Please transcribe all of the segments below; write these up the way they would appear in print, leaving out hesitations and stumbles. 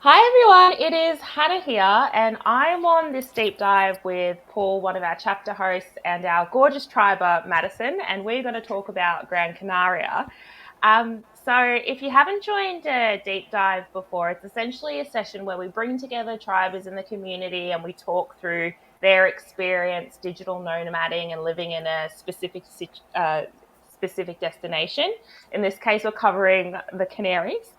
Hi everyone, it is Hannah here, and I'm on this deep dive with Paul, one of our chapter hosts, and our gorgeous triber, Madison, and we're going to talk about Gran Canaria. So, if you haven't joined a deep dive before, it's essentially a session where we bring together tribers in the community and we talk through their experience digital nomading and living in a specific destination. In this case, we're covering the Canaries.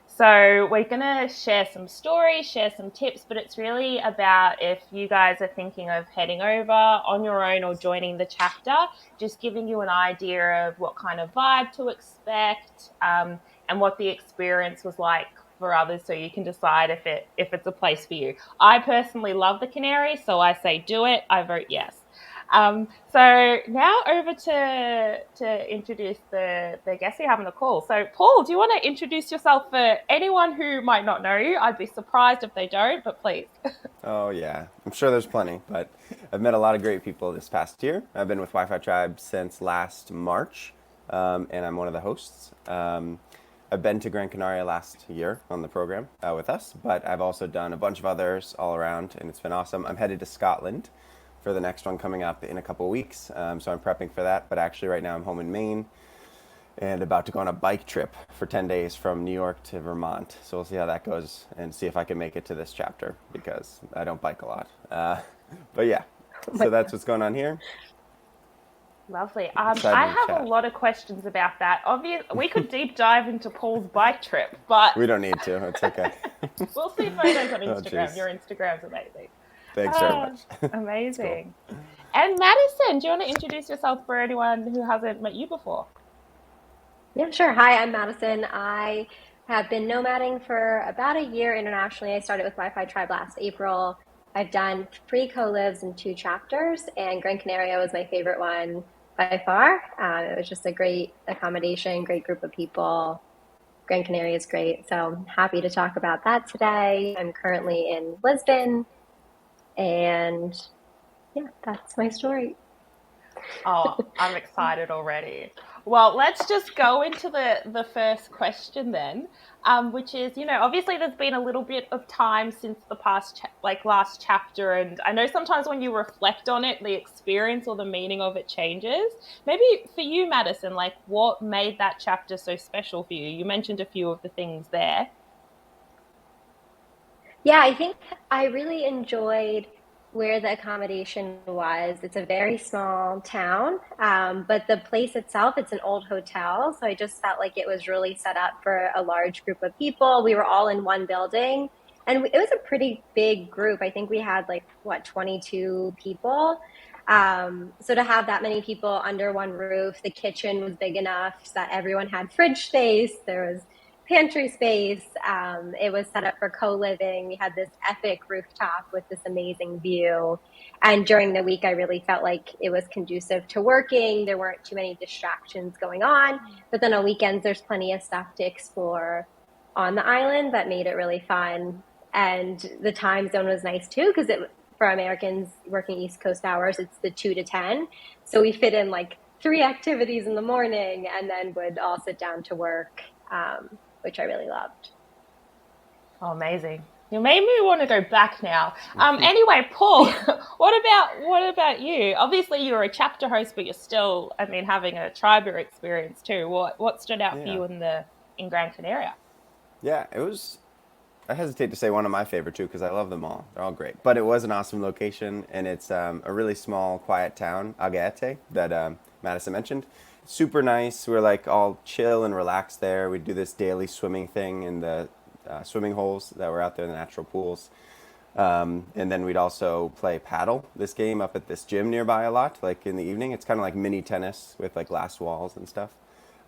So we're going to share some stories, share some tips, but it's really about if you guys are thinking of heading over on your own or joining the chapter, just giving you an idea of what kind of vibe to expect, and what the experience was like for others, so you can decide if it's a place for you. I personally love the Canaries, so I say do it. I vote yes. So now over to introduce the guests we have on the call. So Paul, do you want to introduce yourself for anyone who might not know you? I'd be surprised if they don't, but please. Oh yeah, I'm sure there's plenty, but I've met a lot of great people this past year. I've been with Wi-Fi Tribe since last March, and I'm one of the hosts. I've been to Gran Canaria last year on the program with us, but I've also done a bunch of others all around, and it's been awesome. I'm headed to Scotland for the next one coming up in a couple of weeks, so I'm prepping for that. But actually, right now I'm home in Maine and about to go on a bike trip for 10 days from New York to Vermont. So we'll see how that goes and see if I can make it to this chapter because I don't bike a lot. But yeah, Oh my so that's God. what's going on here. Lovely. I Excited to have a chat. lot of questions about that. Obviously, we could deep dive into Paul's bike trip, but We don't need to. It's okay. we'll see photos on Oh, Instagram. jeez. Your Instagram's amazing. Thanks very Ah, much. It's cool. amazing. And Madison, do you want to introduce yourself for anyone who hasn't met you before? Yeah, sure. Hi, I'm Madison. I have been nomading for about a year internationally. I started with Wi-Fi Tribe last April. I've done three co-lives and two chapters, and Gran Canaria was my favorite one by far. It was just a great accommodation, great group of people. Gran Canaria is great. So I'm happy to talk about that today. I'm currently in Lisbon, and yeah, that's my story. Oh, I'm excited already. Well, let's just go into the first question then, which is, obviously there's been a little bit of time since the like last chapter, and I know sometimes when you reflect on it, the experience or the meaning of it changes. Maybe for you, Madison, like what made that chapter so special for you? You mentioned a few of the things there. Yeah, I think I really enjoyed where the accommodation was. It's a very small town, but the place itself, it's an old hotel. So I just felt like it was really set up for a large group of people. We were all in one building, and it was a pretty big group. I think we had like, what, 22 people. So to have that many people under one roof, the kitchen was big enough so that everyone had fridge space. There was pantry space. It was set up for co-living. We had this epic rooftop with this amazing view. And during the week, I really felt like it was conducive to working. There weren't too many distractions going on. But then on weekends, there's plenty of stuff to explore on the island that made it really fun. And the time zone was nice too, because for Americans working East Coast hours, it's the 2 to 10. So we fit in like three activities in the morning and then would all sit down to work. Which I really loved. Oh, amazing. You made me want to go back now. Anyway, Paul, what about you? Obviously, you're a chapter host, but you're still, I mean, having a triber experience too. What stood out for Yeah. you in Gran Canaria? Yeah, it was. I hesitate to say one of my favorite too because I love them all. They're all great. But it was an awesome location, and it's a really small, quiet town, Agaete, that Madison mentioned. Super nice. We were like all chill and relaxed there. We'd do this daily swimming thing in the swimming holes that were out there in the natural pools. And then we'd also play paddle, this game up at this gym nearby a lot, like in the evening. It's kind of like mini tennis with like glass walls and stuff.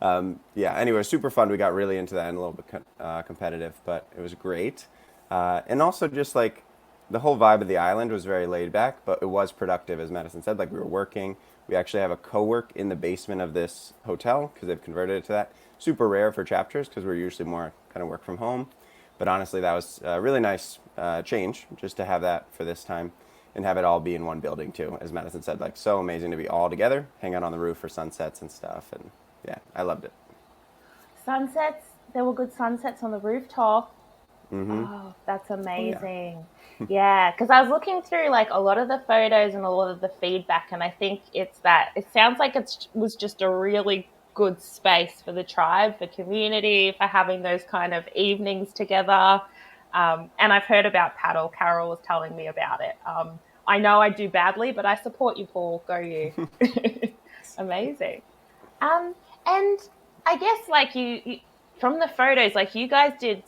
Yeah, anyway, super fun. We got really into that and a little bit competitive, but it was great. And also just like the whole vibe of the island was very laid back, but it was productive, as Madison said. Like we were working. We actually have a co-work in the basement of this hotel because they've converted it to that. Super rare for chapters because we're usually more kind of work from home. But honestly, that was a really nice change just to have that for this time and have it all be in one building too. As Madison said, like so amazing to be all together, hang out on the roof for sunsets and stuff. And yeah, I loved it. Sunsets. There were good sunsets on the rooftop. Oh, that's Oh yeah. amazing. Yeah, because I was looking through like a lot of the photos and a lot of the feedback, and I think it's that it sounds like it was just a really good space for the tribe, for community, for having those kind of evenings together. And I've heard about paddle. Carol was telling me about it. I know I do badly, but I support you, Paul. Go you. Amazing. Um, and I guess like from the photos, like you guys did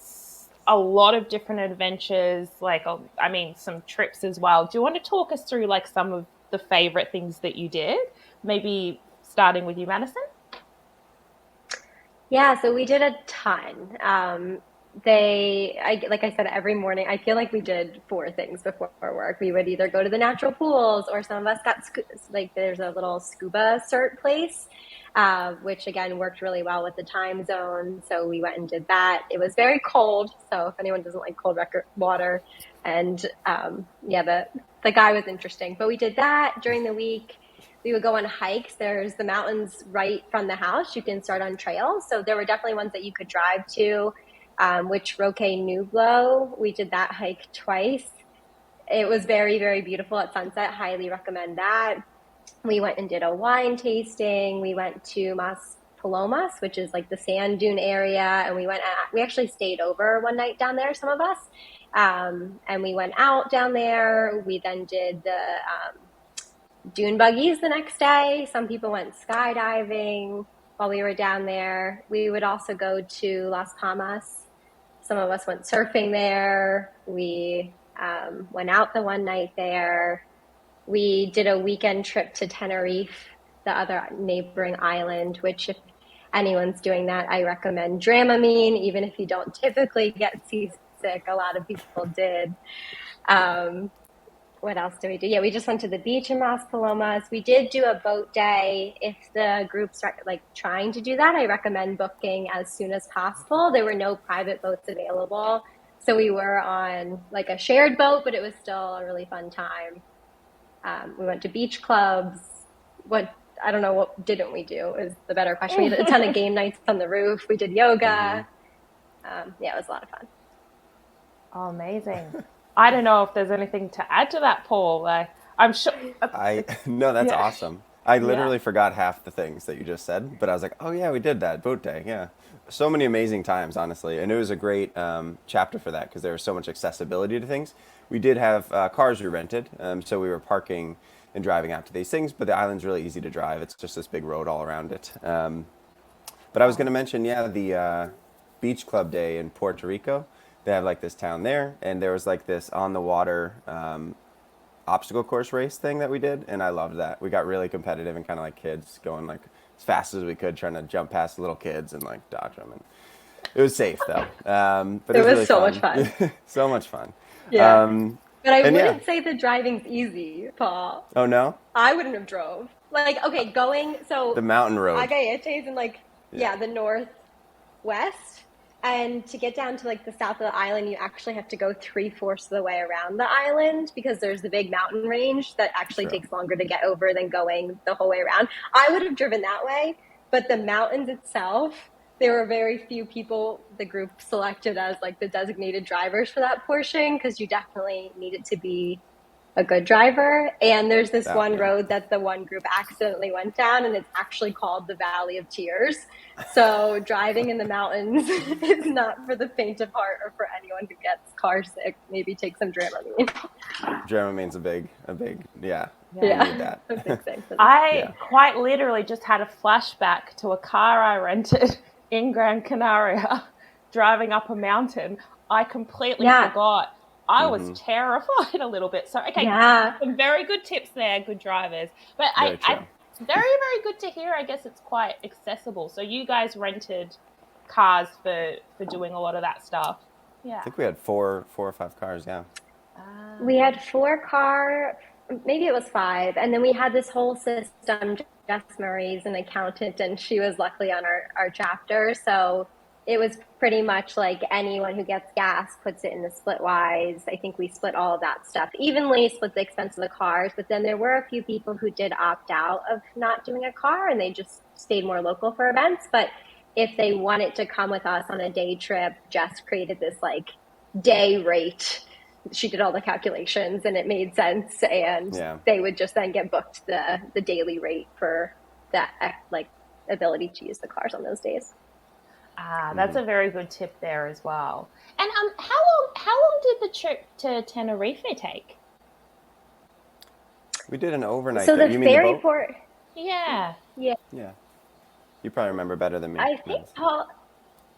a lot of different adventures, like I mean, some trips as well. Do you want to talk us through like some of the favorite things that you did? Maybe starting with you, Madison. Yeah, so we did a ton. Like I said, every morning, I feel like we did four things before work. We would either go to the natural pools, or some of us got like there's a little scuba cert place, which again worked really well with the time zone. So we went and did that. It was very cold, so if anyone doesn't like cold water, and yeah, the guy was interesting. But we did that during the week. We would go on hikes. There's the mountains right from the house. You can start on trails. So there were definitely ones that you could drive to, which Roque Nublo, we did that hike twice. It was very, very beautiful at sunset. Highly recommend that. We went and did a wine tasting. We went to Mas Palomas, which is like the sand dune area. And we actually stayed over one night down there, some of us. And we went out down there. We then did the dune buggies the next day. Some people went skydiving while we were down there. We would also go to Las Palmas. Some of us went surfing there. We went out the one night there. We did a weekend trip to Tenerife, the other neighboring island, which, if anyone's doing that, I recommend Dramamine, even if you don't typically get seasick. A lot of people did. Um, what else did we do? Yeah, we just went to the beach in Las Palomas. We did do a boat day. If the group start like trying to do that, I recommend booking as soon as possible. There were no private boats available. So we were on like a shared boat, but it was still a really fun time. We went to beach clubs. What I don't know what didn't we do is the better question. We had a ton of game nights on the roof. We did yoga. Yeah, it was a lot of fun. Oh, amazing. I don't know if there's anything to add to that, Paul. I'm sure. I no, that's Yeah, awesome. I yeah. literally forgot half the things that you just said, but I was like, oh yeah, we did that boat day. Yeah, so many amazing times, honestly, and it was a great chapter for that because there was so much accessibility to things. We did have cars we rented, so we were parking and driving out to these things, but the island's really easy to drive. It's just this big road all around it. But I was going to Oh, mention, yeah, the beach club day in Puerto Rico. They have like this town there, and there was like this on the water obstacle course race thing that we did, and I loved that. We got really competitive and kind of like kids going like as fast as we could, trying to jump past little kids and like dodge them. And it was safe though, but it It was was really so much fun. fun. So much fun. Yeah. Um, But I and yeah, wouldn't say the driving's easy, Paul. oh no, I wouldn't have drove. Like, okay, going the so mountain road. Agaete is in like Yeah, yeah, the northwest. And to get down to like the south of the island, you actually have to go three-fourths of the way around the island because there's the big mountain range that actually true. takes longer to get over than going the whole way around. I would have driven that way, but the mountains itself, there were very few people the group selected as like the designated drivers for that portion because you definitely need it to be a good driver. And there's this That one yeah. road that the one group accidentally went down, and it's actually called the Valley of Tears. So driving in the mountains is not for the faint of heart or for anyone who gets car sick. Maybe take some Dramamine. Dramamine's a big, yeah. You yeah. need Yeah, that. a big thing for them. I Yeah. quite literally just had a flashback to a car I rented in Gran Canaria driving up a mountain. I completely Yeah, forgot. I was Mm-hmm. terrified a little bit. So, okay, yeah. some very good tips there, good drivers. But Very I true. very, very good to hear. I guess it's quite accessible. So you guys rented cars for doing a lot of that stuff. I Yeah. think we had four or five cars. Yeah. We Ah. had maybe it was five, and then we had this whole system. Jess Murray's an accountant, and she was luckily on our chapter, so it was pretty much like anyone who gets gas puts it in the splitwise. I think we split all of that stuff evenly, split the expense of the cars, but then there were a few people who did opt out of not doing a car, and they just stayed more local for events. But if they wanted to come with us on a day trip, Jess created this like day rate. She did all the calculations and it made sense, and Yeah. they would just then get booked the daily rate for that like ability to use the cars on those days. Ah, that's Hmm. a very good tip there as well. And how long did the trip to Tenerife take? We did an overnight So there. the You mean the ferry boat? port, Yeah. yeah, Yeah. You probably remember better than me, I think Madison. Paul,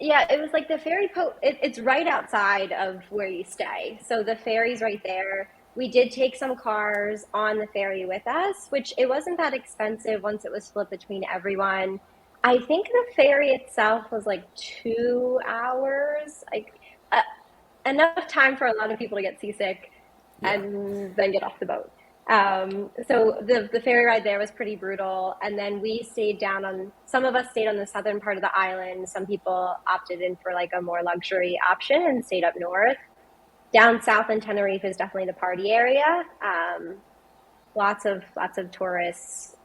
yeah, it was like the ferry boat. It's right outside of where you stay. So the ferry's right there. We did take some cars on the ferry with us, which it wasn't that expensive once it was split between everyone. I think the ferry itself was like 2 hours, like uh, enough time for a lot of people to get seasick Yeah. and then get off the boat. So the ferry ride there was pretty brutal. And then we stayed down on, some of us stayed on the southern part of the island. Some people opted in for like a more luxury option and stayed up north. Down south in Tenerife is definitely the party area. Lots of tourists.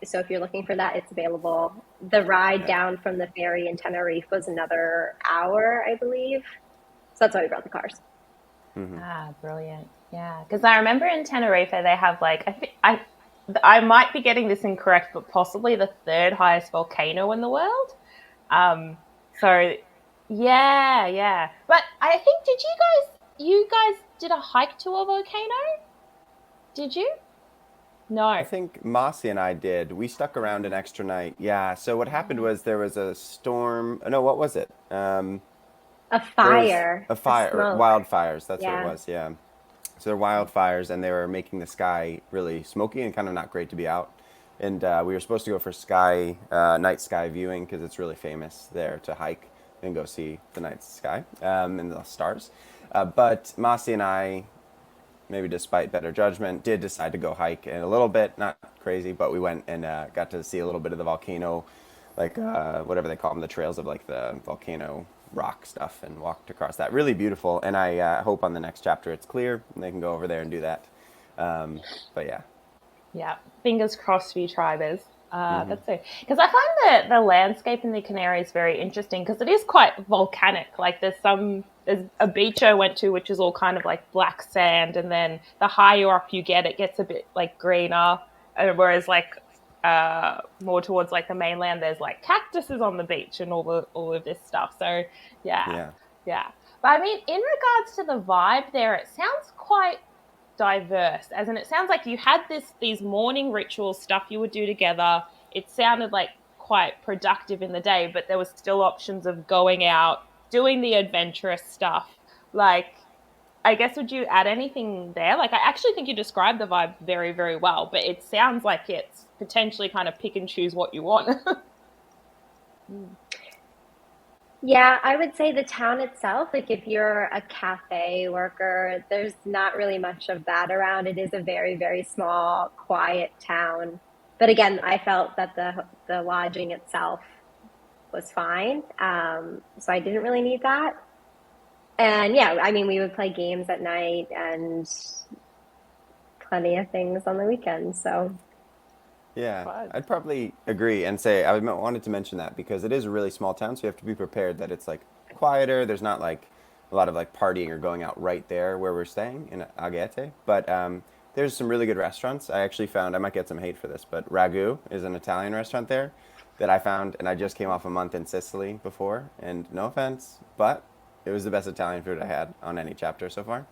So if you're looking for that, it's available. The ride Yeah. down from the ferry in Tenerife was another hour, I believe. So that's why we brought the cars. Hmm. Ah, brilliant. Yeah, because I remember in Tenerife they have like I might be getting this incorrect, but possibly the third highest volcano in the world. So yeah, yeah. But I think you guys did a hike to a volcano? Did you? I No. think Massi and I did. We stuck around an extra night. Yeah. So what happened Ah, was there was a storm. No, what was it? A There was fire, a a fire, smoke. wildfires. That's what it Yeah. was. Yeah. So they're wildfires, and they were making the sky really smoky and kind of not great to be out. And we were supposed to go for night sky viewing because it's really famous there to hike and go see the night sky and the stars. But Masi and I, maybe despite better judgment, did decide to go hike in a little bit, not crazy, but we went and got to see a little bit of the volcano, like whatever they call them, the trails of like the volcano rock stuff, and walked across that. Really beautiful. And I hope on the next chapter it's clear and they can go over there and do that. But yeah. yeah. Fingers crossed for you tribers. Hmm. That's so because I find the landscape in the Canaries very interesting because it is quite volcanic. Like there's a beach I went to which is all kind of like black sand, and then the higher up you get, it gets a bit like greener. Whereas like more towards like the mainland, there's like cactuses on the beach and all of this stuff. So yeah, Yeah. yeah. But I mean, in regards to the vibe there, it sounds quite diverse, as in it sounds like you had these morning ritual stuff you would do together. It sounded like quite productive in the day, but there was still options of going out, doing the adventurous stuff. Like, I guess, would you add anything there? Like, I actually think you described the vibe very, very well, but it sounds like it's potentially kind of pick and choose what you want. Yeah, I would say the town itself, like if you're a cafe worker, there's not really much of that around. It is a very, very small, quiet town. But again, I felt that the lodging itself was fine. So I didn't really need that. And yeah, I mean, we would play games at night and plenty of things on the weekends. So Yeah, Fun. I'd probably agree and say wanted to mention that because it is a really small town, so you have to be prepared that it's like quieter. There's not like a lot of like partying or going out right there where we're staying in Agaete, but there's some really good restaurants. I actually found I might get some hate for this, but Ragu is an Italian restaurant there that I found, and I just came off a month in Sicily before, and no offense, but it was the best Italian food I had on any chapter so far.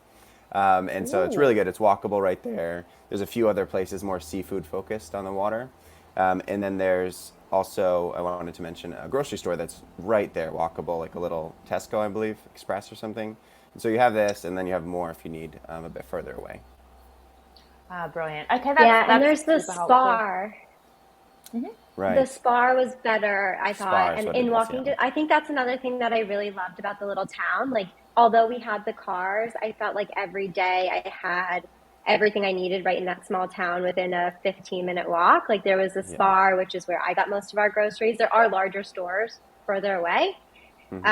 And so it's really Ooh. good. It's walkable right there. There's a few other places more seafood focused on the water. And then there's also, I wanted to mention a grocery store that's right there, walkable, like a little Tesco, I believe, Express or something. And so you have this, and then you have more if you need a bit further away. Ah, brilliant. Okay, that's yeah, and that's there's the super helpful. spa. Hmm. The Right. spa was better, I thought. Spa is And what it in is, yeah. walking to, I think that's another thing that I really loved about the little town. Like, although we had the cars, I felt like every day I had everything I needed right in that small town within a 15-minute walk. Like, there was a Yeah. spa, which is where I got most of our groceries. There are larger stores further away, Hmm.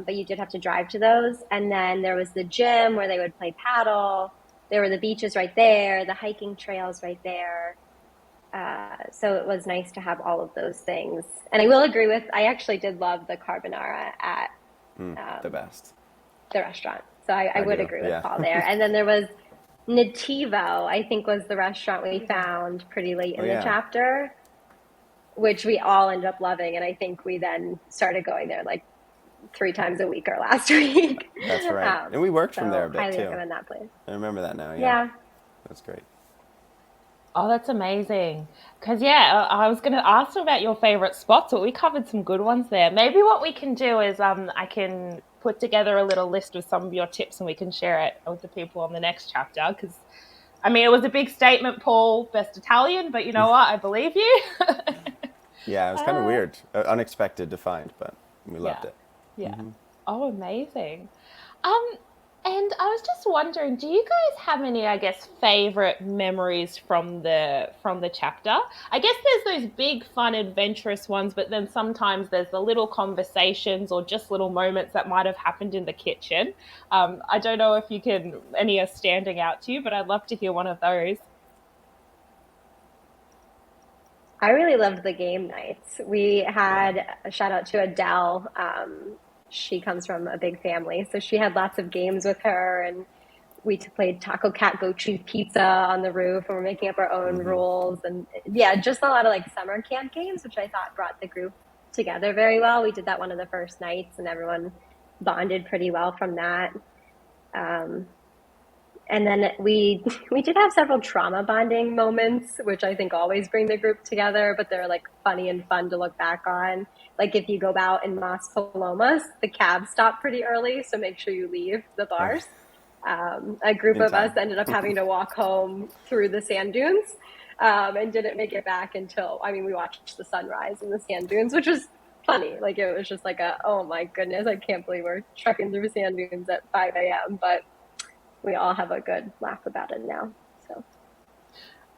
but you did have to drive to those. And then there was the gym where they would play paddle. There were the beaches right there, the hiking trails right there. So it was nice to have all of those things. And I will agree with, I actually did love the carbonara at The um, best. the restaurant. So I I would do. agree with Yeah. Paul there. And then there was Nativo, I think was the restaurant we found pretty late Oh in the yeah. chapter, which we all ended up loving. And I think we then started going there like 3 times a week or last week. That's right. Um, And we worked from there so a bit highly too. recommend that place. I remember that now. Yeah. Yeah. Yeah. That's great. Oh, that's amazing. Because, yeah, I was going to ask about your favorite spots, but we covered some good ones there. Maybe what we can do is I can put together a little list of some of your tips and we can share it with the people on the next chapter. Because, I mean, it was a big statement, Paul, best Italian, but you know what? I believe you. Yeah, it was kind of uh, weird, unexpected to find, but we loved yeah. it. Yeah. Oh, amazing. Um, and I was just wondering, do you guys have any, I guess, favorite memories from the chapter? I guess there's those big, fun, adventurous ones, but then sometimes there's the little conversations or just little moments that might have happened in the kitchen. I don't know if you can any are standing out to you, but I'd love to hear one of those. I really loved the game nights. We had a shout out to Adele. She comes from a big family, so she had lots of games with her, and we played Taco Cat Goat Cheese Pizza on the roof, and we're making up our own rules. And yeah, just a lot of like summer camp games, which I thought brought the group together very well. We did that one of the first nights, and everyone bonded pretty well from that. Um, and then we did have several trauma bonding moments, which I think always bring the group together, but they're like funny and fun to look back on. Like if you go out in Mas Palomas, the cabs stop pretty early, so make sure you leave the bars. A group In of us time. ended up having to walk home through the sand dunes, and didn't make it back until, I mean, we watched the sunrise in the sand dunes, which was funny. Like it was just like oh my goodness, I can't believe we're trekking through sand dunes at 5 a.m. But we all have a good laugh about it now. So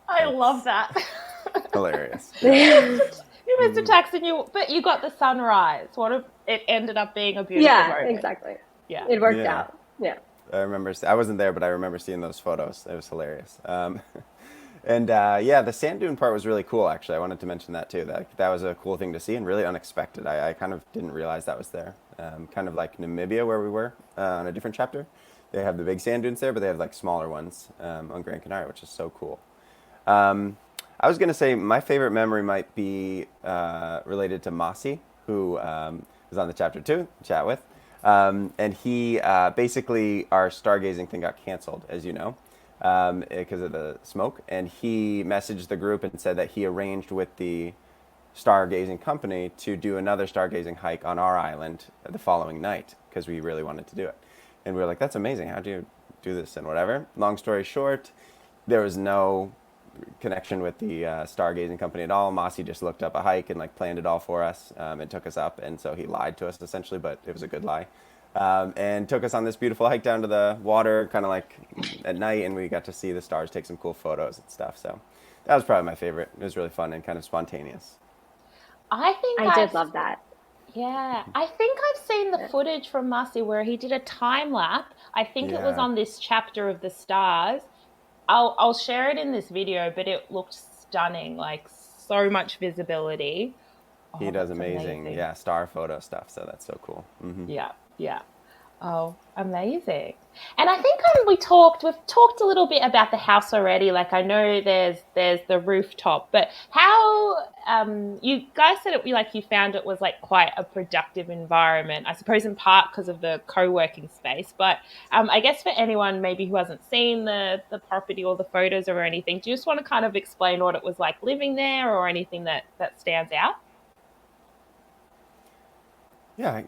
I love That's that. hilarious. Yeah. yeah, You missed a taxi, but you got the sunrise. What if it ended up being a beautiful moment? exactly. Yeah. It worked Yeah. out. Yeah. I remember, I wasn't there, but I remember seeing those photos. It was hilarious. And yeah, the sand dune part was really cool, actually. I wanted to mention that too. That was a cool thing to see and really unexpected. I kind of didn't realize that was there. Kind of like Namibia, where we were on a different chapter. They have the big sand dunes there, but they have like smaller ones on Gran Canaria, which is so cool. I was going to say my favorite memory might be related to Massi, who was on the chapter 2, chat with. And he basically, our stargazing thing got canceled, as you know, because of the smoke. And he messaged the group and said that he arranged with the stargazing company to do another stargazing hike on our island the following night because we really wanted to do it. And we were like, that's amazing. How do you do this and whatever? Long story short, there was no connection with the stargazing company at all. Massi just looked up a hike and like planned it all for us and took us up. And so he lied to us essentially, but it was a good lie. And took us on this beautiful hike down to the water, kind of like at night, and we got to see the stars, take some cool photos and stuff. So that was probably my favorite. It was really fun and kind of spontaneous. I think I did love that. yeah, I think I've seen the footage from Massi where he did a time lapse. I think it was Yeah, on this chapter of the stars. I'll share it in this video, but it looked stunning, like so much visibility. he Oh, does that's amazing, amazing. yeah, star photo stuff. So that's so cool. Yeah, yeah. Oh, amazing. And I think we've talked a little bit about the house already. Like I know there's the rooftop, but how you guys said it like you found it was like quite a productive environment. I suppose in part because of the co-working space, but I guess for anyone maybe who hasn't seen the property or the photos or anything, do you just want to kind of explain what it was like living there or anything that stands out? Yeah,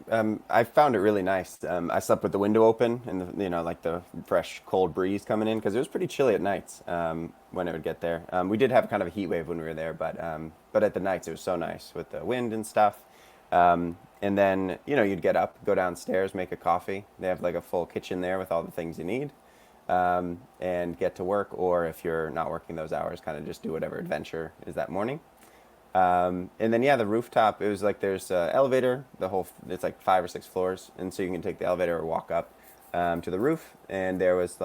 I found it really nice. I slept with the window open and like the fresh cold breeze coming in because it was pretty chilly at nights when it would get there. We did have kind of a heat wave when we were there, but at the nights it was so nice with the wind and stuff. And then you'd get up, go downstairs, make a coffee. They have like a full kitchen there with all the things you need, and get to work. Or if you're not working those hours, kind of just do whatever adventure is that morning. And then yeah, the rooftop. It was like there's an elevator. It's like 5 or 6 floors, and so you can take the elevator or walk up to the roof. And there was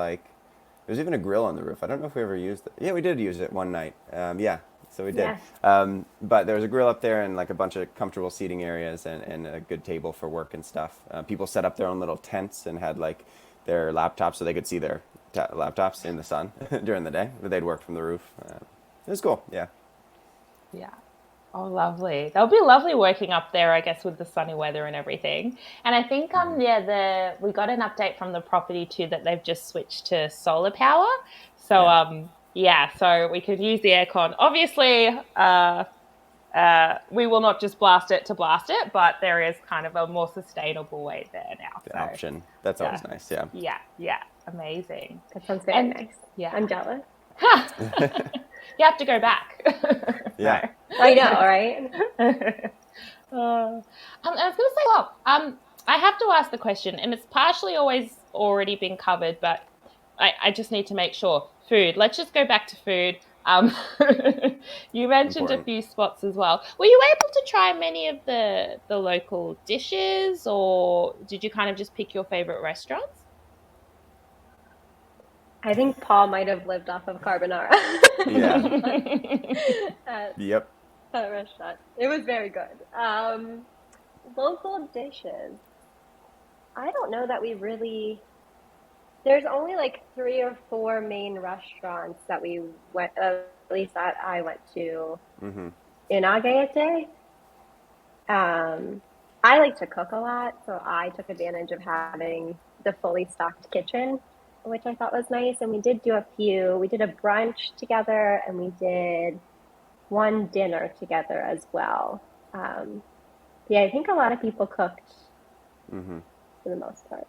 even a grill on the roof. I don't know if we ever used it. Yeah, we did use it one night. Yeah, so we did. Yeah. But there was a grill up there and like a bunch of comfortable seating areas and a good table for work and stuff. People set up their own little tents and had like their laptops so they could see their laptops in the sun during the day, but they'd work from the roof. It was cool. Yeah. Yeah. Oh, lovely. That would be lovely working up there, I guess, with the sunny weather and everything. And I think we got an update from the property too that they've just switched to solar power. So so we could use the aircon. Obviously, we will not just blast it to blast it, but there is kind of a more sustainable way there now. The option. That's always nice. Yeah. Yeah. Amazing. That sounds very nice. Yeah. I'm jealous. You have to go back. Yeah. I know, right? I was going to say, I have to ask the question, and it's partially always already been covered, but I just need to make sure. Food. Let's just go back to food. You mentioned a few spots as well. Were you able to try many of the local dishes, or did you kind of just pick your favorite restaurants? I think Paul might have lived off of carbonara. Yeah. Yep. That restaurant. It was very good. Local dishes. I don't know that we really. There's only like 3 or 4 main restaurants that we went, at least that I went to in Agaete. I like to cook a lot, so I took advantage of having the fully stocked kitchen, which I thought was nice. And we did do a few. We did a brunch together, and we did one dinner together as well. I think a lot of people cooked for the most part.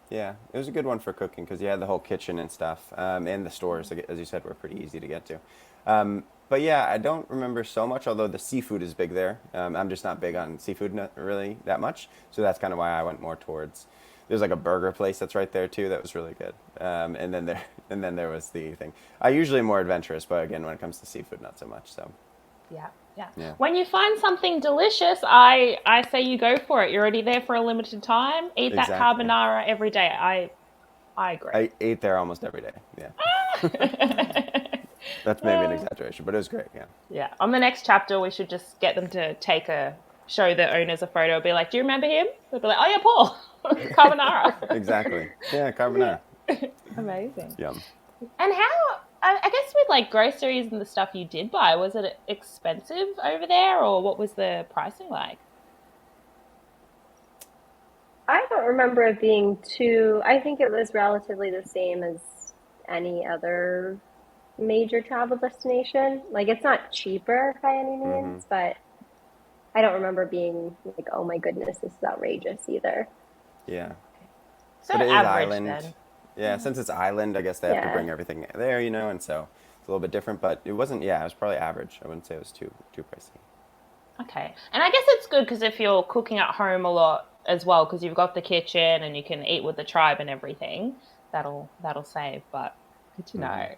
Yeah, it was a good one for cooking because you had the whole kitchen and stuff, and the stores, as you said, were pretty easy to get to. But yeah, I don't remember so much, although the seafood is big there. I'm just not big on seafood, not really that much, so that's kind of why I went more towards. There's like a burger place that's right there too that was really good, and then there was the thing. I usually am more adventurous, but again, when it comes to seafood, not so much. So. Yeah. When you find something delicious, I say you go for it. You're already there for a limited time. Eat that carbonara every day. I agree. I ate there almost every day. Yeah. That's maybe an exaggeration, but it was great. Yeah. Yeah. On the next chapter, we should just get them to show the owners a photo. Be like, do you remember him? They'll be like, oh yeah, Paul, carbonara. Exactly. Yeah, carbonara. Amazing. Yum. And how? I guess with like groceries and the stuff you did buy, was it expensive over there, or what was the pricing like? I don't remember it being too. I think it was relatively the same as any other major travel destination. Like, it's not cheaper by any means, but I don't remember being like, oh my goodness, this is outrageous either. Yeah. So but it average is island. then. Yeah, since it's island, I guess they have to bring everything there, and so it's a little bit different. But it wasn't. Yeah, it was probably average. I wouldn't say it was too pricey. Okay, and I guess it's good because if you're cooking at home a lot as well, because you've got the kitchen and you can eat with the tribe and everything, that'll save. But good to know.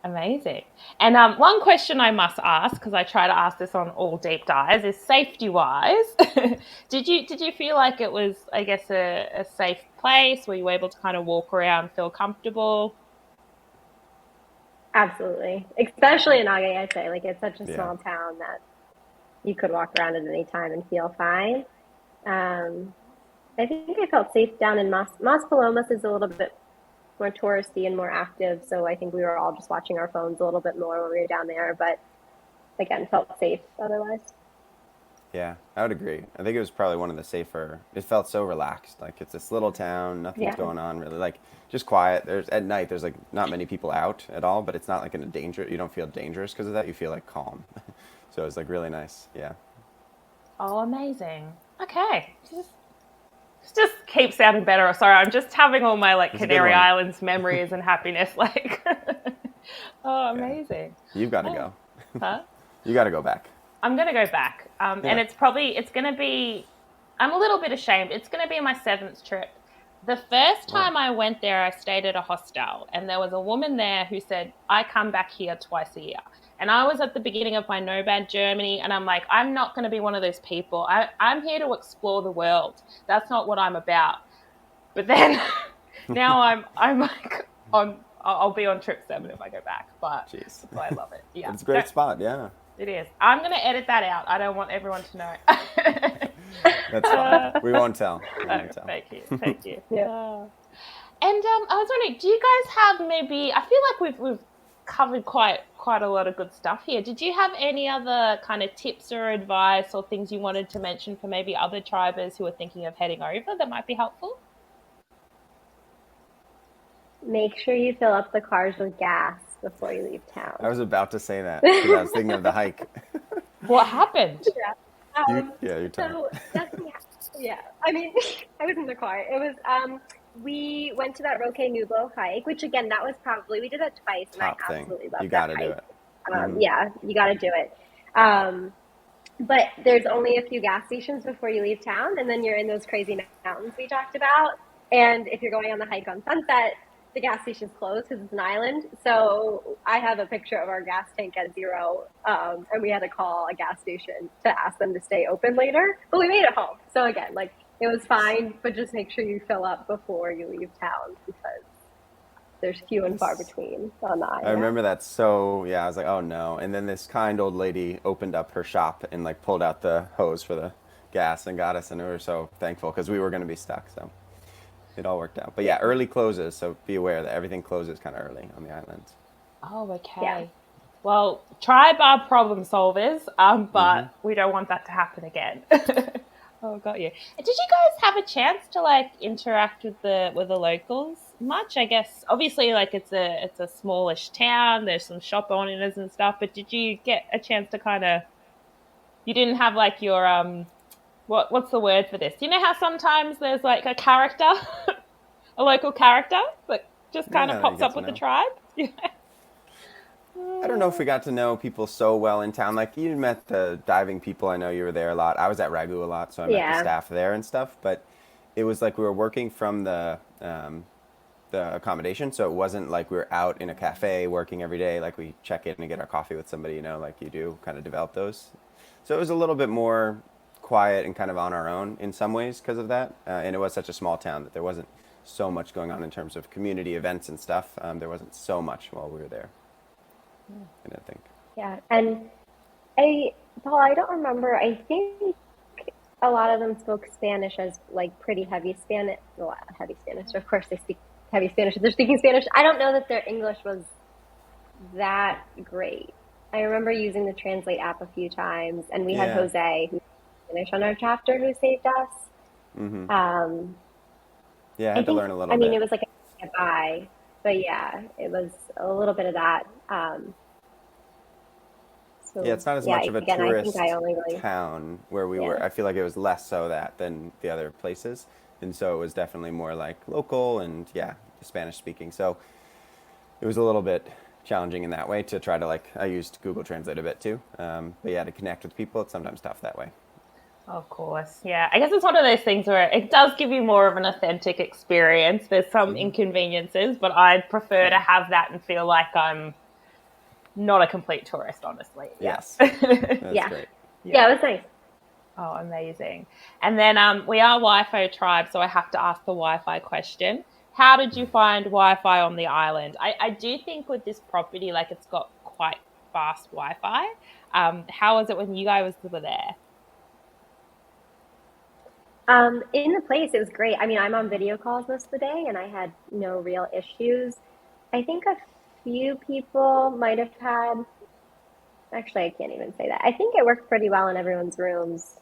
Amazing. And one question I must ask, because I try to ask this on all deep dives, is safety-wise. Did you feel like it was, I guess, a safe place? Were you able to kind of walk around, feel comfortable? Absolutely, especially in Agaete. Like, it's such a small town that you could walk around at any time and feel fine. I think I felt safe down in Mas Palomas is a little bit more touristy and more active, so I think we were all just watching our phones a little bit more when we were down there, but again, felt safe otherwise. Yeah, I would agree. I think it was probably one of the safer. It felt so relaxed. Like, it's this little town, nothing's going on really. Like, just quiet. At night, there's like not many people out at all, but it's not like in a danger. You don't feel dangerous because of that. You feel like calm. So it's like really nice. Yeah. Oh, amazing. Okay. Just keep sounding better. Sorry, I'm just having all my like Canary Islands memories and happiness. Like, oh, amazing. You've got to go. Huh? You got to go back. I'm going to go back. And it's going to be, I'm a little bit ashamed. It's going to be my 7th trip. The first time I went there, I stayed at a hostel, and there was a woman there who said, I come back here twice a year. And I was at the beginning of my nomad journey, and I'm like, I'm not going to be one of those people. I'm here to explore the world. That's not what I'm about. But then now I'm like I'll be on trip 7 if I go back. But jeez. I love it. Yeah, it's a great spot. Yeah, it is. I'm going to edit that out. I don't want everyone to know. That's fine. We won't tell. Thank you. Yeah. And I was wondering, do you guys have maybe? I feel like we've covered quite a lot of good stuff here. Did you have any other kind of tips or advice or things you wanted to mention for maybe other tribers who are thinking of heading over that might be helpful? Make sure you fill up the cars with gas before you leave I town. was about to say that because I was thinking of the hike. What happened? Yeah. You tell me. So nothing. Yeah. I mean, I was in the car. It was. We went to that Roque Nubo hike, which again, that was probably we did that twice, and I Top thing. absolutely You loved got that to do hike. it. Hmm. Yeah, you got to do it. But there's only a few gas stations before you leave town, and then you're in those crazy mountains we talked about. And if you're going on the hike on Sunset, the gas station's closed because it's an island. So I have a picture of our gas tank at zero, and we had to call a gas station to ask them to stay open later. But we made it home. So again, like it was fine, but just make sure you fill up before you leave town because there's few and far This between on the I island. remember that. So yeah, I was like, oh no. And then this kind old lady opened up her shop and like pulled out the hose for the gas and got us, and we were so thankful because we were going to be stuck. So it all worked out. But yeah, early closes. So be aware that everything closes kind of early on the islands. Oh, Yeah. okay. Well, tribe are problem solvers, Hmm. but we don't want that to happen again. Oh, got you. Did you guys have a chance to like interact with the locals much? I guess obviously like it's a smallish town. There's some shop owners and stuff, but did you get a chance to kind of? You didn't have like your what's the word for this? You know how sometimes there's like a character, a local character that just kind of Yeah, that you pops get up to with the know. tribe. I don't know if we got to know people so well in town. Like you met the diving people. I know you were there a lot. I was at Ragu a lot, so I met the Yeah. staff there and stuff. But it was like we were working from the accommodation, so it wasn't like we were out in a cafe working every day. Like we check in and get our coffee with somebody, like you do, kind of develop those. So it was a little bit more quiet and kind of on our own in some ways because of that. And it was such a small town that there wasn't so much going on in terms of community events and stuff. There wasn't so much while we were there. I didn't think. Yeah. And I, Paul, I don't remember. I think a lot of them spoke Spanish as like pretty heavy Spanish. Well, heavy Spanish. Of course, they speak heavy Spanish. If they're speaking Spanish, I don't know that their English was that great. I remember using the Translate app a few times, and we had Yeah. Jose, who's Spanish on our chapter, who saved us. Hmm. Um, Yeah, I I had to think, learn a little I mean, bit. it was like a bye, but yeah, it was a little bit of that. Yeah, So it's not as yeah, much of a again, I think I tourist only really, town where we yeah. were. I feel like it was less so that than the other places. And so it was definitely more like local and yeah, Spanish speaking. So it was a little bit challenging in that way to try to like, I used Google Translate a bit too. But yeah, to connect with people, it's sometimes tough that way. Of course, yeah. I guess it's one of those things where it does give you more of an authentic experience. There's some Hmm. inconveniences, but I'd prefer to Yeah. have that and feel like I'm not a complete tourist, honestly. Yeah. Yes. That's Yeah. great. Yeah, Yeah. it was nice. Oh, amazing. And then we are Wi-Fi tribe, so I have to ask the Wi-Fi question. How did you find Wi-Fi on the island? I do think with this property, like it's got quite fast Wi-Fi. How was it when you guys were there? In the place, it was great. I mean, I'm on video calls most of the day, and I had no real issues. I think a few people might have had, actually, I can't even say that. I think it worked pretty well in everyone's rooms.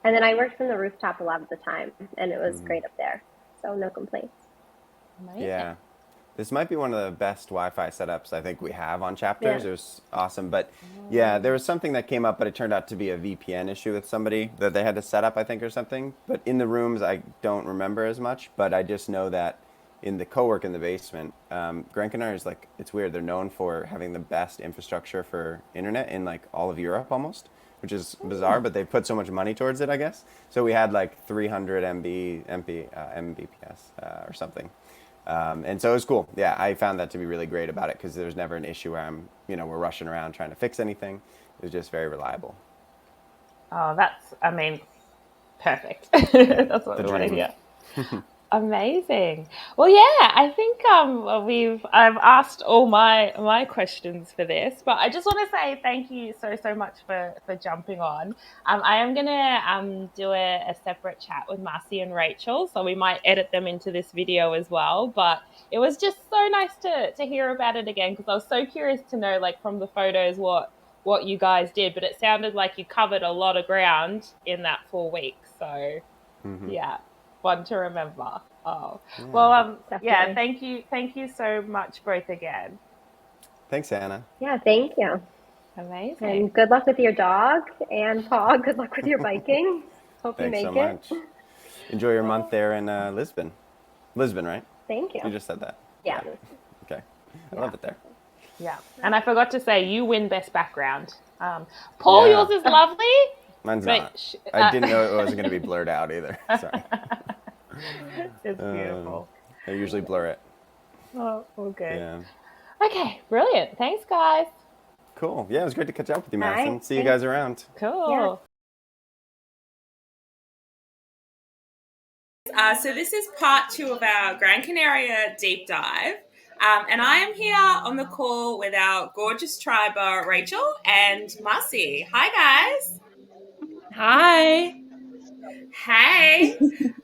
And then I worked from the rooftop a lot of the time, and it was Hmm. great up there. So no complaints. Amazing. Yeah. This might be one of the best Wi-Fi setups I think we have on chapters. Yeah. It was awesome, but yeah, there was something that came up, but it turned out to be a VPN issue with somebody that they had to set up, I think, or something. But in the rooms, I don't remember as much. But I just know that in the co-work in the basement, Gran Canaria is like it's weird. They're known for having the best infrastructure for internet in like all of Europe almost, which is bizarre. But they put so much money towards it, I guess. So we had like 300 Mbps or something. And so it was cool. Yeah, I found that to be really great about it because there's never an issue where we're rushing around trying to fix anything. It was just very reliable. Oh, I mean, perfect. Yeah, That's what the we want to dream. hear. Amazing. Well, yeah, I think I've asked all my questions for this, but I just want to say thank you so much for jumping on. I am gonna do a separate chat with Massi and Rachel, so we might edit them into this video as well. But it was just so nice to hear about it again because I was so curious to know, like from the photos, what you guys did. But it sounded like you covered a lot of ground in that 4 weeks. So yeah, one to remember. Oh, Yeah. well, yeah, Definitely. thank you so much both again. Thanks, Anna. Yeah, thank you. Amazing. And good luck with your dog and Paul. Good luck with your biking. Hope you Thanks so make it. much. Enjoy your month Oh, there in Lisbon. Lisbon, right? Thank You you. just said that. Yeah, Yeah. Okay. I yeah, love it there. yeah. And I forgot to say, you win best background. Paul, yours Yeah. is lovely, Mine's but not. I didn't know it wasn't going to be blurred out either. Sorry. it's Um, beautiful. I usually blur it. Oh, all good. Yeah. Okay, brilliant. Thanks, guys. Cool. Yeah, it was great to catch up with you, all right. Madison. See you Thanks. guys around. Yeah. Cool. So this is part two of our Gran Canaria deep dive. And I am here on the call with our gorgeous tribe, Rachel and Massi. Hi, guys. Hi. Hey.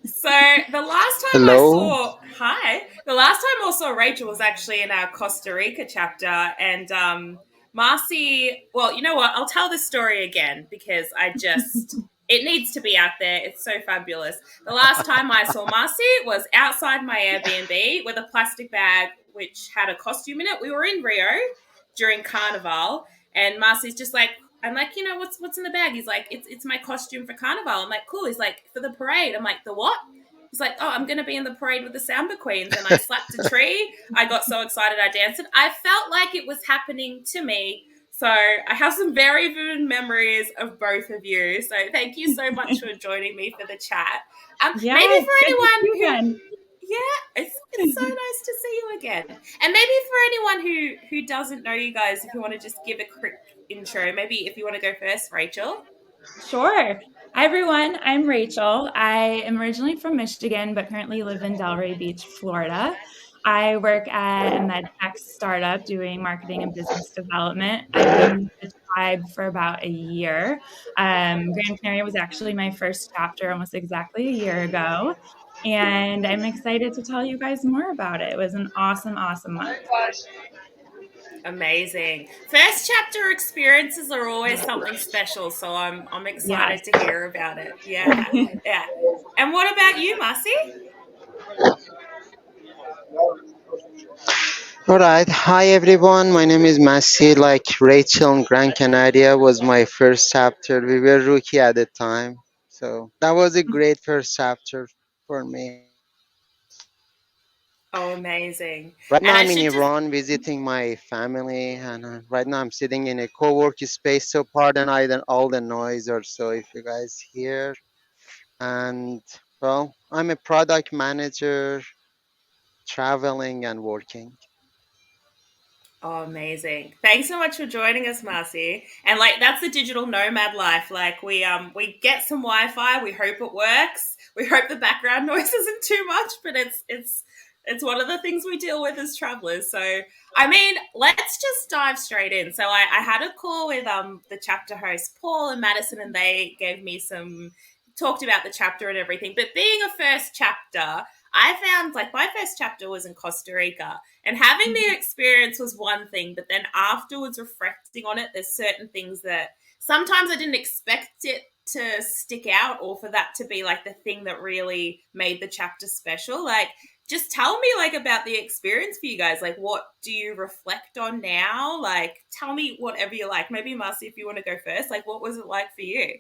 So the last time I Hello. saw the last time I saw Rachel was actually in our Costa Rica chapter, and Marcy. Well, you know what? I'll tell this story again because it needs to be out there. It's so fabulous. The last time I saw Marcy was outside my Airbnb with a plastic bag which had a costume in it. We were in Rio during Carnival, and Marcy's just like, I'm like, what's in the bag? He's like, it's my costume for Carnival. I'm like, cool. He's like, for the parade. I'm like, the what? He's like, oh, I'm gonna be in the parade with the Samba Queens, and I slapped a tree. I got so excited, I danced. I felt like it was happening to me. So I have some very vivid memories of both of you. So thank you so much for joining me for the chat. Yeah, Maybe it's for good to see anyone you who, again. yeah, it's so nice to see you again. And maybe for anyone who doesn't know you guys, if you want to just give a quick intro, maybe if you want to go first, Rachel. Sure. Hi, everyone. I'm Rachel. I am originally from Michigan, but currently live in Delray Beach, Florida. I work at a med tech startup doing marketing and business development. I've been with the tribe for about a year. Gran Canaria was actually my first chapter almost exactly a year ago. And I'm excited to tell you guys more about it. It was an awesome, awesome month. Amazing. First chapter experiences are always something special, so I'm Yes. excited to hear about it. Yeah. Yeah. And what about you, Marcy? All right. Hi, everyone. My name is Massi. Like Rachel in Gran Canaria was my first chapter. We were rookie at the time. So that was a great first chapter for me. Oh, amazing. Right now, And I I'm in should just Iran visiting my family. And right now, I'm sitting in a co working space. So, pardon all the noise or so if you guys hear. And, well, I'm a product manager traveling and working. Oh, amazing. Thanks so much for joining us, Marcy. And like that's the digital nomad life. Like we get some Wi-Fi, we hope it works. We hope the background noise isn't too much, but it's one of the things we deal with as travelers. So I mean, let's just dive straight in. So I had a call with the chapter host Paul and Madison, and they gave me some talked about the chapter and everything. But being a first chapter, I found like my first chapter was in Costa Rica, and having the experience was one thing, but then afterwards reflecting on it, there's certain things that sometimes I didn't expect it to stick out or for that to be like the thing that really made the chapter special. Like, just tell me like about the experience for you guys. Like, what do you reflect on now? Like, tell me whatever you like. Maybe Marcy, if you want to go first, like, what was it like for you?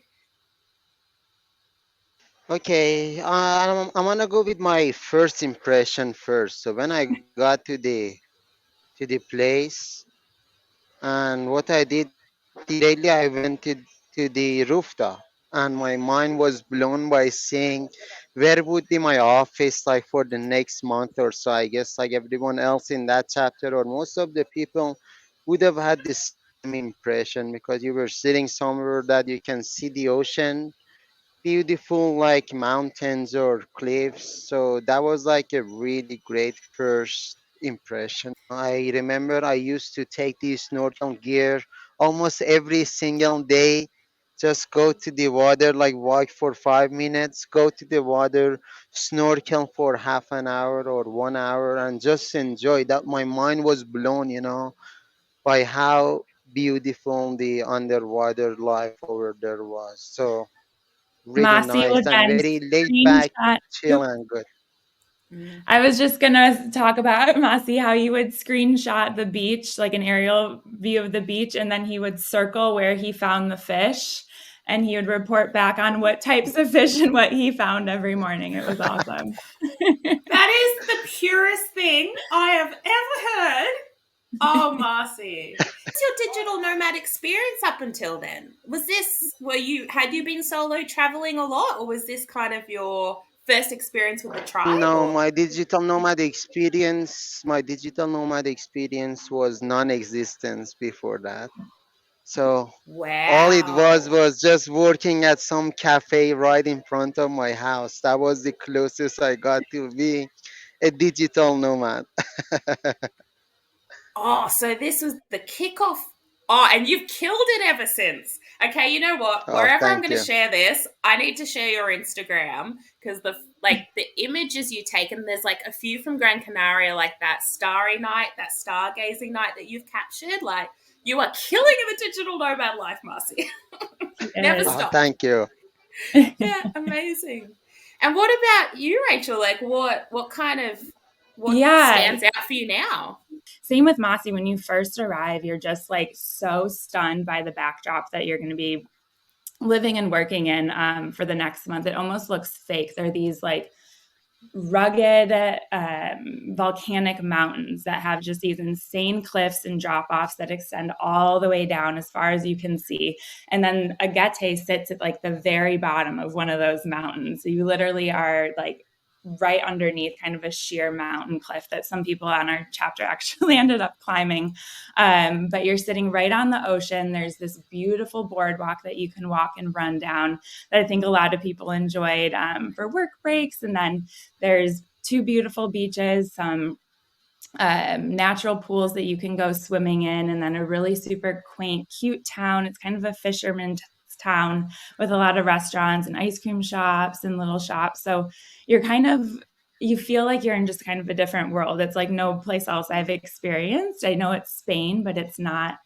Okay, I'm gonna go with my first impression first. So when I got to the place, and what I did immediately, I went to the rooftop, and my mind was blown by seeing where would be my office like for the next month or so. I guess like everyone else in that chapter, or most of the people would have had the same impression because you were sitting somewhere that you can see the ocean beautiful like mountains or cliffs. So that was like a really great first impression. I remember I used to take this snorkel gear almost every single day. Just go to the water, like walk for 5 minutes, go to the water, snorkel for half an hour or 1 hour, and just enjoy that. My mind was blown, by how beautiful the underwater life over there was. So really Massi nice would and then very laid back, screenshot. chill and good. Mm. I was just gonna talk about Massi, how he would screenshot the beach, like an aerial view of the beach, and then he would circle where he found the fish, and he would report back on what types of fish and what he found every morning. It was awesome. That is the purest thing I have ever heard. Oh, Marcy. What's your digital nomad experience up until then? Had you been solo traveling a lot, or was this kind of your first experience with the tribe? No, Or my digital nomad experience was non-existent before that. So all it wow. was just working at some cafe right in front of my house. That was the closest I got to being a digital nomad. Oh, so this was the kickoff. Oh, and you've killed it ever since. Okay, you know what? Oh, Wherever I'm thank going to you. share this, I need to share your Instagram because the images you take, and there's like a few from Gran Canaria, like that starry night, that stargazing night that you've captured. Like you are killing the digital nomad life, Marcy. Never It Oh, stop. thank you. is. Yeah, amazing. And what about you, Rachel? Like what kind of what Yeah, stands out for you now? same with Massi. When you first arrive, you're just like so stunned by the backdrop that you're going to be living and working in for the next month. It almost looks fake. They're these like rugged volcanic mountains that have just these insane cliffs and drop offs that extend all the way down as far as you can see. And then Agaete sits at like the very bottom of one of those mountains. So you literally are like right underneath kind of a sheer mountain cliff that some people on our chapter actually ended up climbing. But you're sitting right on the ocean. There's this beautiful boardwalk that you can walk and run down that I think a lot of people enjoyed for work breaks. And then there's two beautiful beaches, some natural pools that you can go swimming in, and then a really super quaint, cute town. It's kind of a fisherman's town with a lot of restaurants and ice cream shops and little shops. So you're kind of you feel like you're in just kind of a different world. It's like no place else I've experienced. I know it's Spain, but it's not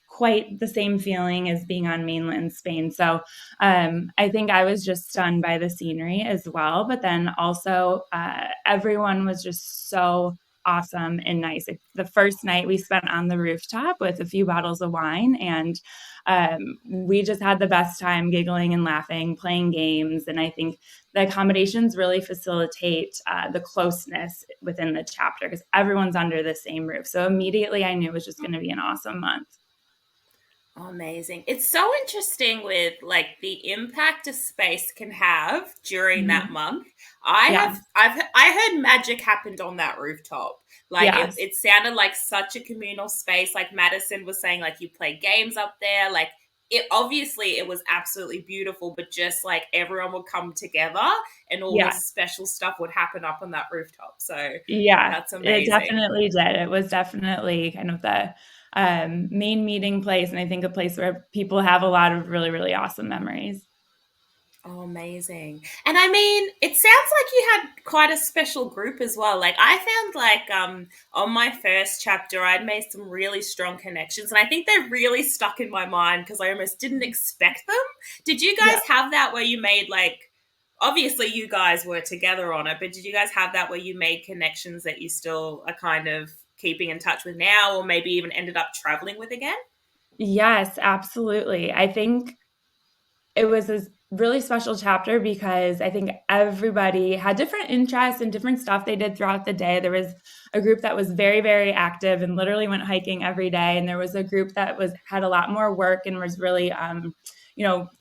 quite the same feeling as being on mainland Spain. So I think I was just stunned by the scenery as well. But then also, everyone was just so awesome and nice. The first night we spent on the rooftop with a few bottles of wine, and we just had the best time giggling and laughing, playing games. And I think the accommodations really facilitate the closeness within the chapter because everyone's under the same roof. So immediately I knew it was just going to be an awesome month. Oh, amazing. It's so interesting with like the impact a space can have during that Mhm. month. Yeah. I heard magic happened on that rooftop. Like Yes. it sounded like such a communal space. Like Madison was saying, like you play games up there. Like it was absolutely beautiful, but just like everyone would come together and all Yeah. this special stuff would happen up on that rooftop. So Yeah. that's It amazing. definitely did. It was definitely kind of the main meeting place. And I think a place where people have a lot of really, really awesome memories. Oh, amazing. And I mean, it sounds like you had quite a special group as well. Like I found like on my first chapter I'd made some really strong connections and I think they're really stuck in my mind because I almost didn't expect them. Did you Yeah. guys have that where you made like obviously you guys were together on it, but did you guys have that where you made connections that you still are kind of keeping in touch with now or maybe even ended up traveling with again? Yes, absolutely. I think it was a really special chapter because I think everybody had different interests and different stuff they did throughout the day. There was a group that was very, very active and literally went hiking every day, and there was a group that was had a lot more work and was really,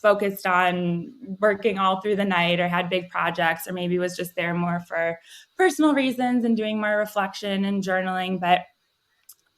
focused on working all through the night or had big projects or maybe was just there more for personal reasons and doing more reflection and journaling. But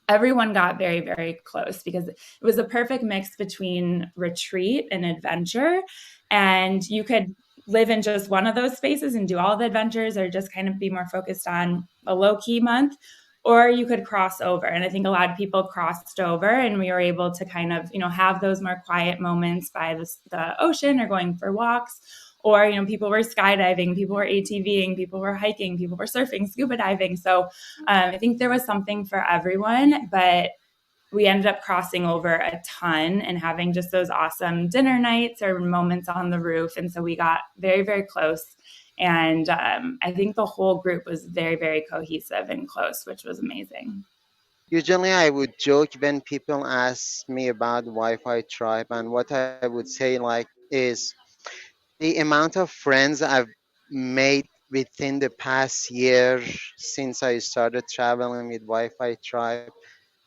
everyone got very, very close because it was a perfect mix between retreat and adventure. And you could live in just one of those spaces and do all the adventures, or just kind of be more focused on a low-key month, or you could cross over. And I think a lot of people crossed over, and we were able to kind of, have those more quiet moments by the ocean or going for walks. Or, people were skydiving, people were ATVing, people were hiking, people were surfing, scuba diving. So I think there was something for everyone, but we ended up crossing over a ton and having just those awesome dinner nights or moments on the roof. And so we got very, very close. And I think the whole group was very, very cohesive and close, which was amazing. Usually, I would joke when people ask me about Wi-Fi Tribe, and what I would say like is the amount of friends I've made within the past year since I started traveling with Wi-Fi Tribe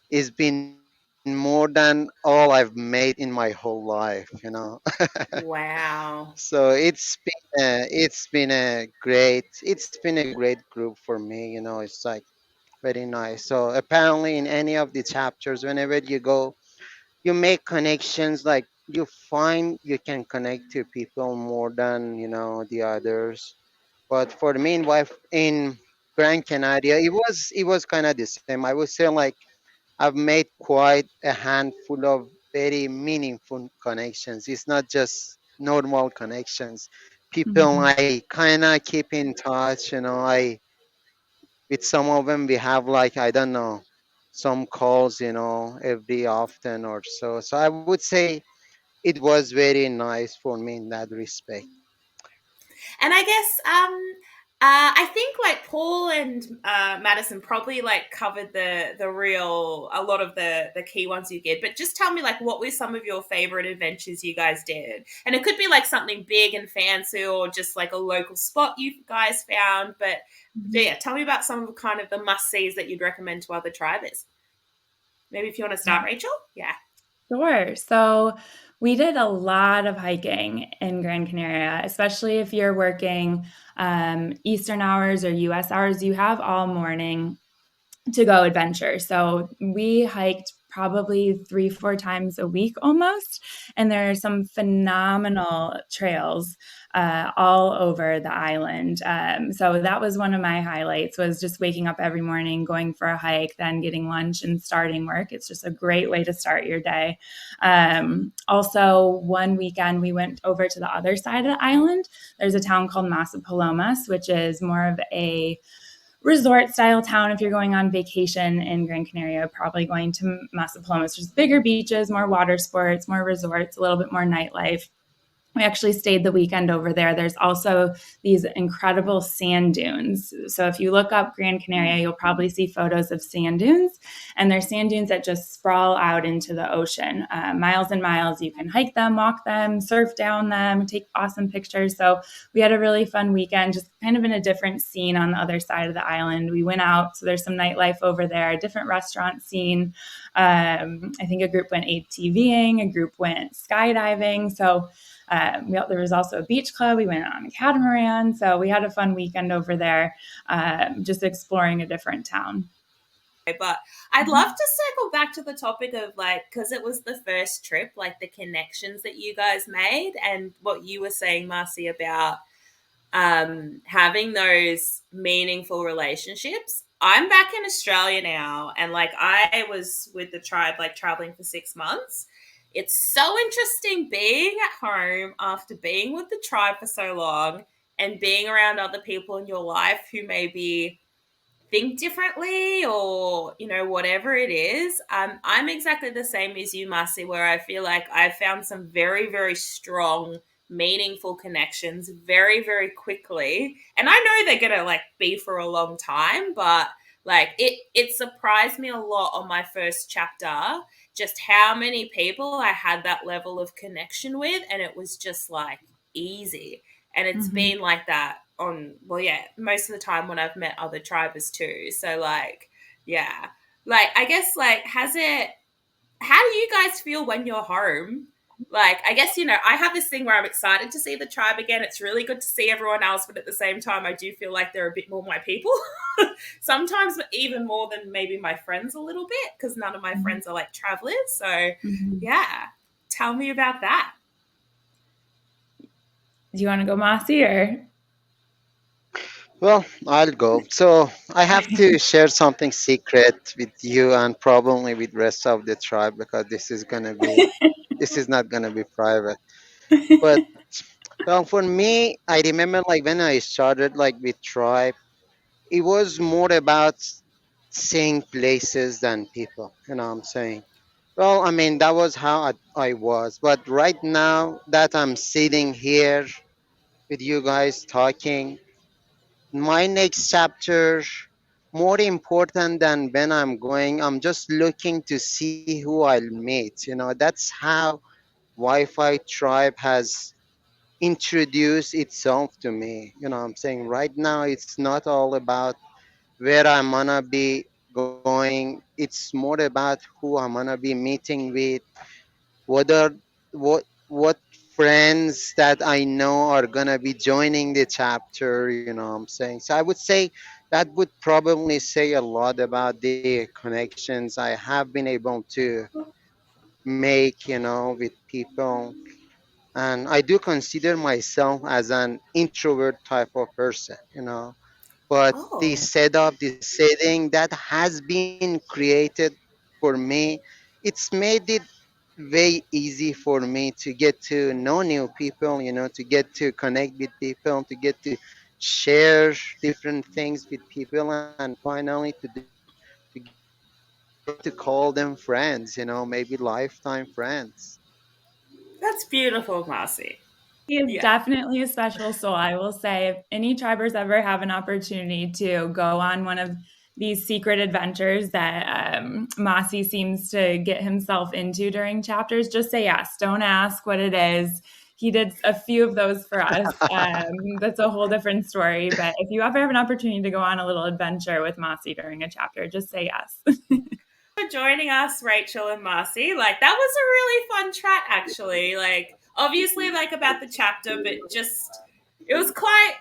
is been more than all I've made in my whole life. Wow. So it's been a great group for me. It's like very nice. So apparently, in any of the chapters, whenever you go, you make connections. Like you find you can connect to people more than the others. But for me, in Gran Canaria, it was kind of the same. I would say like I've made quite a handful of very meaningful connections. It's not just normal connections. People Mhm. I kind of keep in touch. I with some of them we have like I don't know some calls every often or so. So I would say it was very nice for me in that respect. And I guess I think like Paul and Madison probably like covered the real a lot of the key ones you did. But just tell me like what were some of your favorite adventures you guys did, and it could be like something big and fancy or just like a local spot you guys found. But yeah, tell me about some of kind of the must sees that you'd recommend to other tribers. Maybe if you want to start, Rachel. Yeah. Sure. So we did a lot of hiking in Gran Canaria, especially if you're working Eastern hours or US hours. You have all morning to go adventure. So we hiked probably 3-4 times a week almost. And there are some phenomenal trails all over the island. So that was one of my highlights, was just waking up every morning, going for a hike, then getting lunch and starting work. It's just a great way to start your day. Also, one weekend we went over to the other side of the island. There's a town called Massi, which is more of a resort style town. If you're going on vacation in Gran Canaria, probably going to Massi, which is bigger beaches, more water sports, more resorts, a little bit more nightlife. We actually stayed the weekend over there. There's also these incredible sand dunes. So if you look up Gran Canaria, you'll probably see photos of sand dunes. And they're sand dunes that just sprawl out into the ocean. Miles and miles. You can hike them, walk them, surf down them, take awesome pictures. So we had a really fun weekend, just kind of in a different scene on the other side of the island. We went out, so there's some nightlife over there, a different restaurant scene. I think a group went ATVing, a group went skydiving. So there was also a beach club. We went on a catamaran. So we had a fun weekend over there, just exploring a different town. But I'd love to circle back to the topic of like, because it was the first trip, like the connections that you guys made and what you were saying, Marcy, about having those meaningful relationships. I'm back in Australia now, and like I was with the tribe, like traveling for 6 months. It's so interesting being at home after being with the tribe for so long and being around other people in your life who maybe think differently or whatever it is. I'm exactly the same as you, Marcy, where I feel like I've found some very, very strong meaningful connections very, very quickly, and I know they're gonna like be for a long time, but like it surprised me a lot on my first chapter just how many people I had that level of connection with, and it was just like easy. And it's been like that on, well, yeah, most of the time when I've met other tribers too. So like, yeah, like I guess like how do you guys feel when you're home? Like, I guess, I have this thing where I'm excited to see the tribe again. It's really good to see everyone else, but at the same time, I do feel like they're a bit more my people. Sometimes even more than maybe my friends a little bit, because none of my friends are like travelers. So, yeah, tell me about that. Do you want to go, Massi, or? Well, I'll go. So I have to share something secret with you and probably with rest of the tribe because this is not gonna be private. But well, for me, I remember like when I started like with tribe, it was more about seeing places than people. You know what I'm saying? Well, I mean that was how I was. But right now that I'm sitting here with you guys talking, my next chapter more important than when I'm going. I'm just looking to see who I'll meet. You know, that's how Wi-Fi Tribe has introduced itself to me. You know, what I'm saying right now it's not all about where I'm gonna be going. It's more about who I'm gonna be meeting with, whether what friends that I know are gonna be joining the chapter, you know what I'm saying? So I would say that would probably say a lot about the connections I have been able to make, you know, with people. And I do consider myself as an introvert type of person, you know. But the Oh, setup, the setting that has been created for me, it's made it way easy for me to get to know new people, you know, to get to connect with people, to get to share different things with people, and finally to get to call them friends, you know, maybe lifetime friends. that's beautiful, Marcy. He is Yeah. definitely a special soul. I will say, if any tribers ever have an opportunity to go on one of these secret adventures that Massi seems to get himself into during chapters, just say yes. Don't ask what it is. He did a few of those for us. That's a whole different story. But if you ever have an opportunity to go on a little adventure with Massi during a chapter, just say yes. For joining us, Rachel and Marcy. Like that was a really fun chat actually. Like obviously like about the chapter, but just it was quite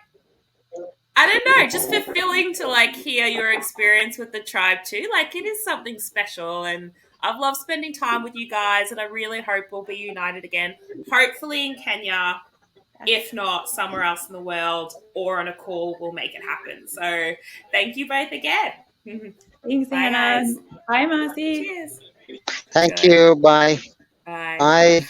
I don't know, just fulfilling to like hear your experience with the tribe too. Like it is something special and I've loved spending time with you guys and I really hope we'll be united again. Hopefully in Kenya, if not somewhere else in the world or on a call, we'll make it happen. So thank you both again. Thanks, Bye Hannah. guys. Bye, Massi. Cheers. Thank Good. you. Bye. Bye. Bye.